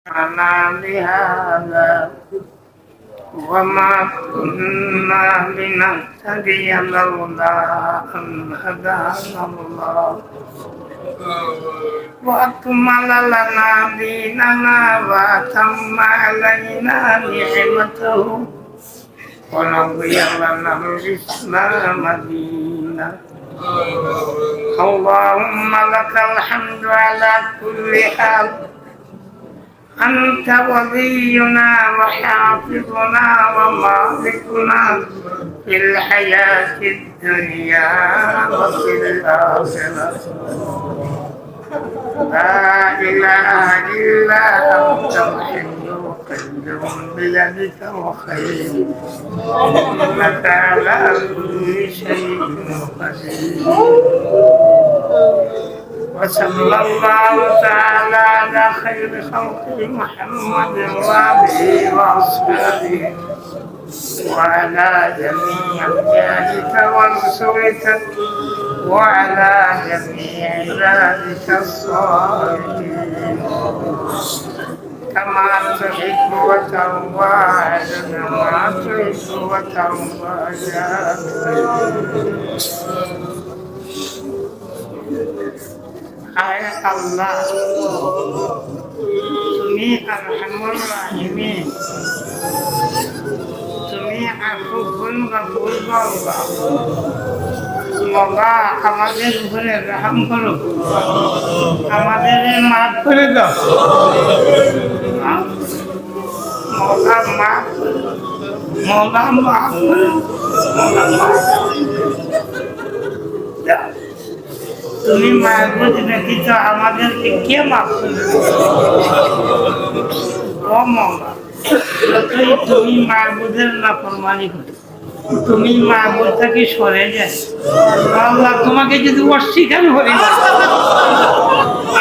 أنا بهذا وما كنا لنهتدي لولا أن هدانا الله وأكمل لنا ديننا وأتم علينا نعمته ورضي لنا الإسلام دينا اللهم لك الحمد على كل حال أنت ولينا وحافظنا ومالكنا في الحياة الدنيا وفي الآخرة لا إله إلا أنت الحي القيوم بيدك الخير إنك على كل شيء قدير وصلى الله تعالى على خير خلقه محمد وآله وأصحابه وعلى جميع أنبيائك ورسلك وعلى جميع عبادك الصالحين كما تحب وترضى كما تحب وترضى يا ayat Allah Tumi Arhamur Rahimin Tumi Afufun Ghafur Allah Semoga আমাদের উপরে রহম করো আমাদের মাফ করে দাও মওলা মাফ করে দাও তুমি মাহবুদ ব্যতীত আমাদেরকে কে মাফ করবে ও মওলা যতই তুমি মাহবুদের নাফরমানি করো তুমি মাহবুদ থেকে সরে যায় আল্লাহ তোমাকে যদি অস্বীকার করি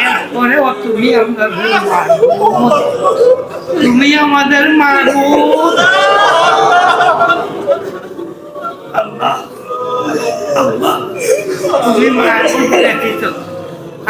এরপরেও তুমি আমাদের মাহবুদ তুমি আমাদের মাহবুদ আল্লাহ আল্লাহ তুমি মাহবুদ ব্যতীত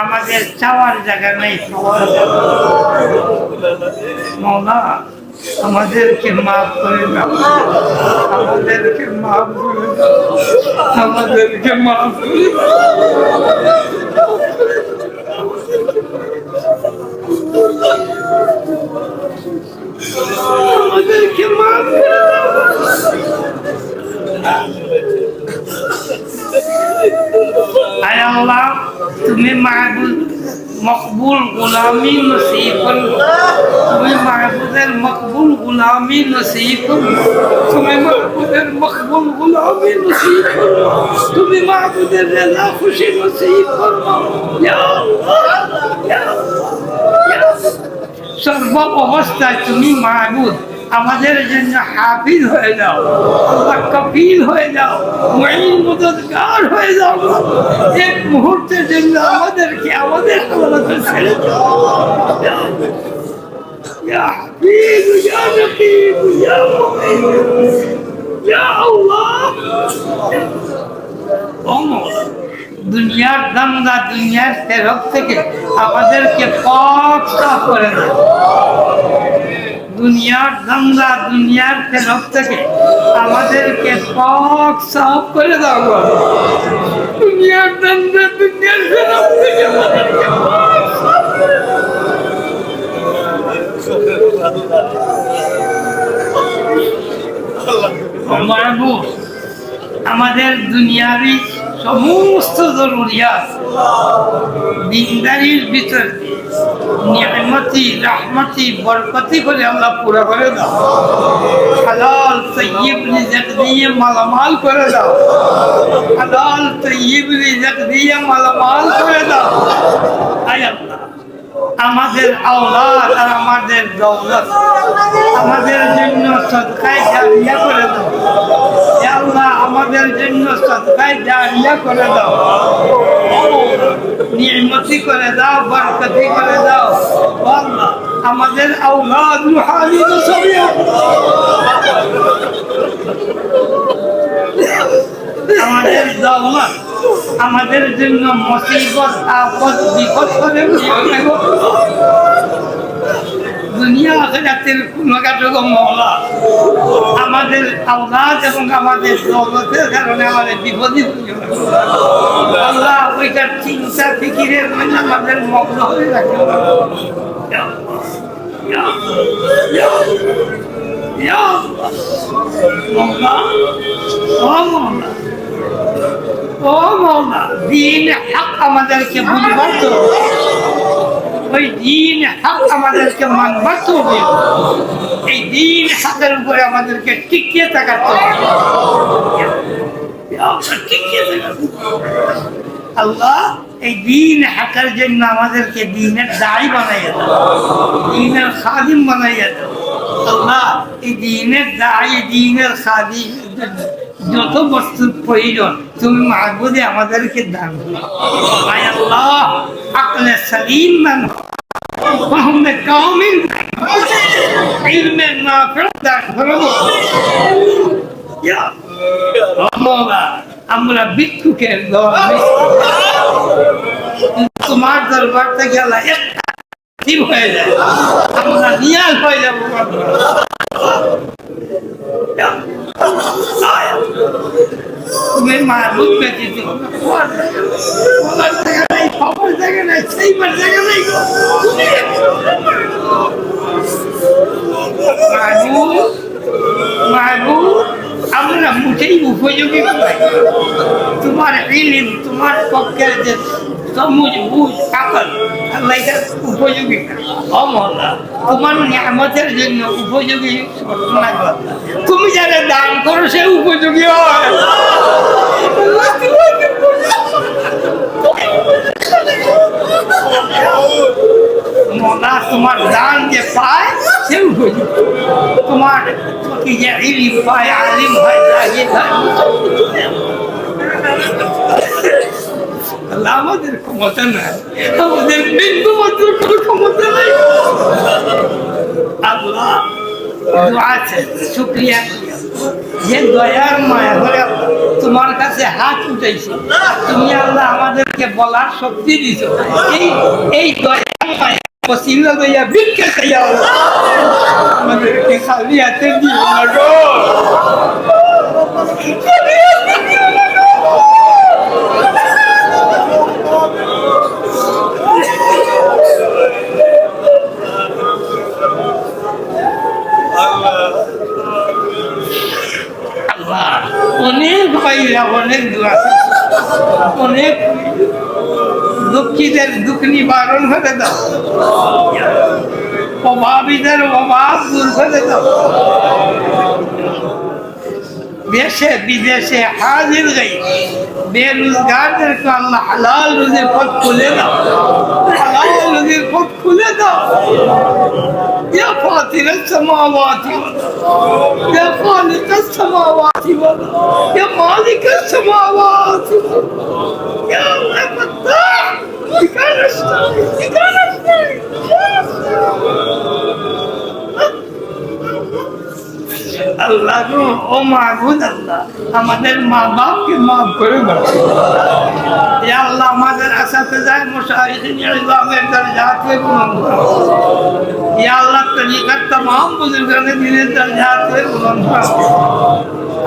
আমাদের চাওয়ার জায়গা নেই মওলা আমাদেরকে মাফ করে দাও আমাদেরকে মাফ করে দাও আমাদেরকে মাফ করে আমাদেরকে মাফ করে আয় আল্লাহ তুমি মাহবুদ মকবুল গোলামি নসিব করো তুমি মাহবুদের মকবুল গোলামি নসিব করো তুমি মাহবুদের মকবুল গোলামি নসিব করো তুমি মাহবুদের রাজা খুশি নসিব করো ইয়া আল্লাহ ইয়া আল্লাহ সর্ব অবস্থায় তুমি মাহবুদ আমাদের জন্য হাফিজ হয়ে যাও আল্লাহ কফিল হয়ে যাও মুঈন মদদগার হয়ে যাও এক মুহূর্তের জন্য আমাদেরকে আমাদের হাওলাতে ছেড়ে দাও ইয়া হাফিজ ইয়া রকিব ইয়া মুঈন ইয়া আল্লাহ দুনিয়ার দান্দা দুনিয়ার তেরক থেকে আমাদেরকে পাক সাফ করে দাও দুনিয়ার দান্দা দুনিয়ার তেরক থেকে আমাদেরকে পাক সাফ করে দাও দুনিয়ার দান্দা দুনিয়ার তেরক থেকে আমাদেরকে পাক সাফ করে দাও মাহবুব আমাদের দুনিয়াবি সমস্ত জরুরিয়াত দিনদারির ভিতর নিয়ামতি রহমতি বরকতি করে আল্লাহ পুরো করে দাও হালাল তৈয়ব রিজক দিয়ে মালামাল করে দাও হালাল তৈয়ব রিজক দিয়ে মালামাল করে দাও আয় আল্লাহ আমাদের আওলাদ আর আমাদের দৌলত আমাদের জন্য সদকায়ে জারিয়া করে দাও ইয়া আল্লাহ আমাদের জন্য সদকায়ে জারিয়া করে দাও নিয়ামতি করে দাও বরকতি করে দাও আল্লাহ আমাদের আওলাদ রুহানি নসবিয়া আমাদের দৌলত আমাদের জন্য মুসিবত আপদ বিপদ করে দুনিয়া আখিরাতের গুণগাটক মওলা আমাদের আওলাদ এবং আমাদের দৌলতের কারণে আমাদের বিপদে আল্লাহ ওইটার চিন্তা ফিকিরের মধ্যে আমাদের মগ্ন হয়ে রাখে দিন হক আমাদেরকে বুঝবার তো ওই দিন হক আমাদেরকে মানবার তো হবে এই দিন হকের উপরে আমাদেরকে টিকিয়ে থাকাতে হবে আল্লাহ এই দিন হকের জন্য আমাদেরকে দিনের দায়ী বানাইয়া দাও দিনের খাদিম বানাইয়া দাও আল্লাহ এই দিনের দায়ী দিনের খাদিম যত বস্তুর প্রয়োজন তুমি মাহবুদে আমাদেরকে দান করো আল্লাহ আকলে সালিম দান ফাহমে কামিল ইলমে নাফি দান করো ইয়া আল্লাহ আমরা ভিক্ষুকের দোয়া তোমার দরবার থেকে আল্লাহ ঠিক হয়ে যায় আমরা নিয়াল হয়ে যাবো তুমি মাহবুব ব্যতীত বলার জায়গা নাই খবর জায়গা নাই সেইবার জায়গা নাই মাহবুব আমরা মুঠেই উপযোগী তোমার ইলম তোমার পক্ষের যে সমুজ বুঝ আকল আল্লাহ এটা উপযোগী অমলা তোমার নিয়ামতের জন্য উপযোগী ঘটনা তুমি যারা দান করো সে উপযোগী হয় মলা তোমার দান যে পায় সে উপযোগী তোমার কি যে ইলম পায় আলিম হয় জাহিদ হয় আমাদের ক্ষমতা নাই আমাদের বিন্দু মাত্র কোনো ক্ষমতা নাই আল্লাহ আছে শুকরিয়া যে দয়ার মায়া করে তোমার কাছে হাত উঠেছে তুমি আল্লাহ আমাদেরকে বলার শক্তি দিছ এই দয়ার মায়া ওসিলা দয়া ভিক্ষা চাইয়া আমাদেরকে খালি হাতে দিও না গো অনেক ভাইরা অনেক দোয়া অনেক দুঃখীদের দুঃখ নিবারণ করে দাও অভাবীদের অভাব দূর করে দাও দেশে বিদেশে হাজির গাই বেরোজগারদেরকে আল্লাহ হালাল রুজির পথ খুলে দাও হালাল রুজির পথ খুলে দাও يا فاطر السماوات والأرض يا خالق السماوات والأرض يا مالك السماوات والأرض يا الله فتاح بك نستعين بك نستعين আল্লাহ ও মাহবুব আল্লাহ আমাদের মা বাপকে মাফ করে দাও ইয়া আল্লাহ আমাদের আসাতেজায়ে মুশাহিদিন ইলমের দরজাতে বুলন্দ করো ইয়া আল্লাহ তরিকাত तमाम বুজুর্গানে দিনের দরজাতে বুলন্দ করো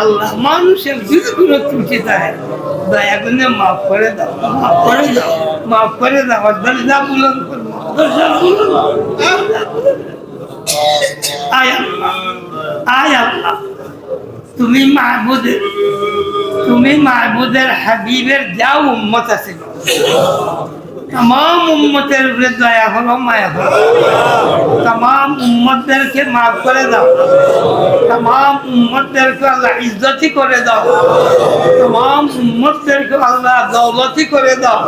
আল্লাহ মানুষের যতগুলো ত্রুটি থাকে দয়া করে মাফ করে দাও মাফ করে দাও মাফ করে দাও দরজা বুলন্দ করো দরজা বুলন্দ আয় আল্লাহ তুমি মাহবুদের হাবিবের যাও উম্মত আছে तमाम উম্মতের উপরে দয়া করো মায়া করো तमाम উম্মতদেরকে মাফ করে দাও तमाम উম্মতদেরকে আল্লাহ ইজ্জতি করে দাও तमाम উম্মতদেরকে আল্লাহ দৌলতি করে দাও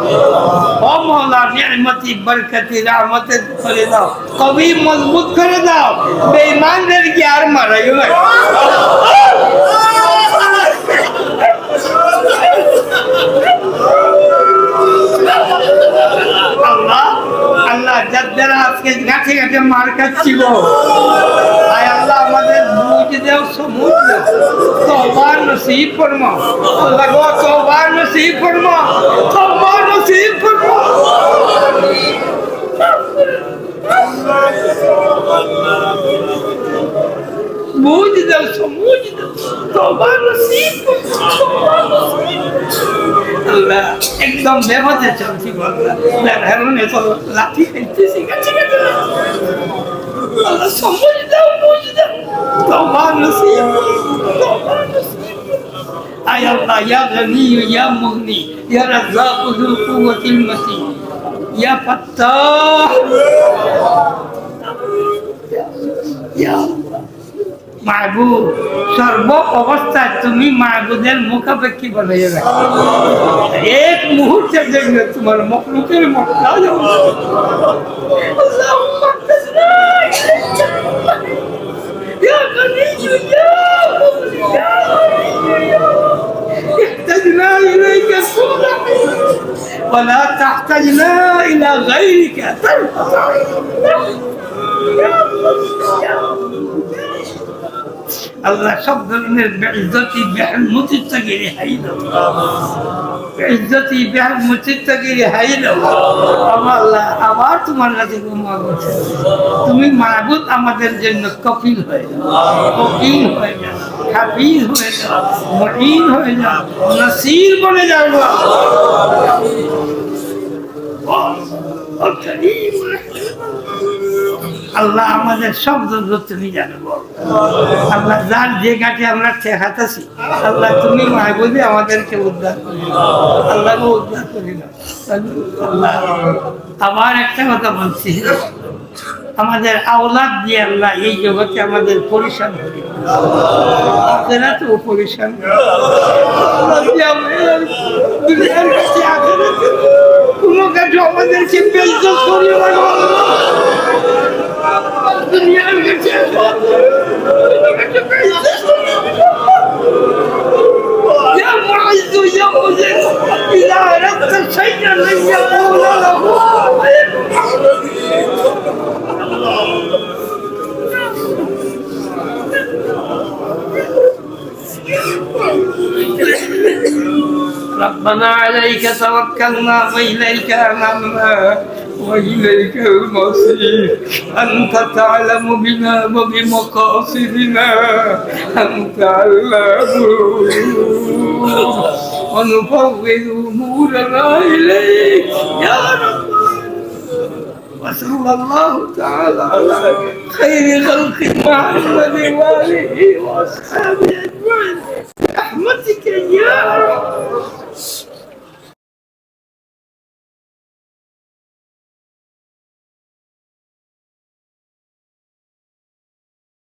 ও মওলা নিয়ামতি বরকতি রহমত করে দাও কবি মজবুত করে দাও বেঈমানদেরকে আর মারাইও না আল্লাহ যাদের আজকে গাছে গাছে মার খাচ্ছি গো আয় আল্লাহ আমাদের বুঝ দেও সমুদ্র তওবা নসিব ফরমা আল্লাহ গো তওবা নসিব ফরমা তওবা নসিব ফরমা موجودة وموجودة توبة نصيب আল্লাহ একদম বেপথে চলছি আল্লাহ হেরোনে তো লাঠি খাইতেছি কাছে কাছে আল্লাহ সময় দাও বুঝ দাও توبة نصيب توبة نصيب আয় আল্লাহ ইয়া গনি ইয়া মুগনি ইয়া রাজ্জাক যুল কুওয়াতিল মতিন ইয়া ফাত্তাহ ইয়া মাহবুব সর্ব অবস্থায় তুমি মাহবুদের মুখাপেক্ষী বানাইয়া রাখো এক মুহূর্তের জন্য তোমার মখলুকের মক্কা যাও আল্লাহুম্মা ইয়া গনিয়্যু ইয়া মুগনি ইয়া احتجنا إليك سودا ولا تحتجنا إلى غيرك الله شب من بعزتي بحلمتي التقيري حيدا بعزتي بحلمتي التقيري حيدا أما الله আবার তোমার কাছে তুমি মাবুদ আমাদের জন্য কফিল হয়ে যাও ওকিল হয়ে যাও হাফিজ হয়ে যাও মুঈন হয়ে যাও নাসির বনে যাও আল্লাহ আমাদের সব জরুরত তুমি জানো আল্লাহ যার যে ঘাটে আমরা ঠেকাতেছি আল্লাহ তুমি মাহবুবে আমাদেরকে উদ্ধার করি আল্লাহকে উদ্ধার করি না আল্লাহ আবার একটা কথা বলছি আমাদের আওলাদ দিয়ে আল্লাহ এই জগতে আমাদের পরিশান করি আপনারা তো পরিশান দুনিয়ার কাছে আখেরাতে কোনো কাছে আমাদেরকে বেইজ্জত করিও না দুনিয়ার কাছে يا معز يا مذل إذا أردت شيئا لن يقول له ربنا عليك توكلنا وإليك أنبنا وإليك المصير أنت تعلم بنا وبمقاصدنا أنت علام الغيوب ونفوض أمورنا إليك يا رب وصلى الله تعالى على خير خلق محمد وآله وأصحابه أجمعين برحمتك يا رب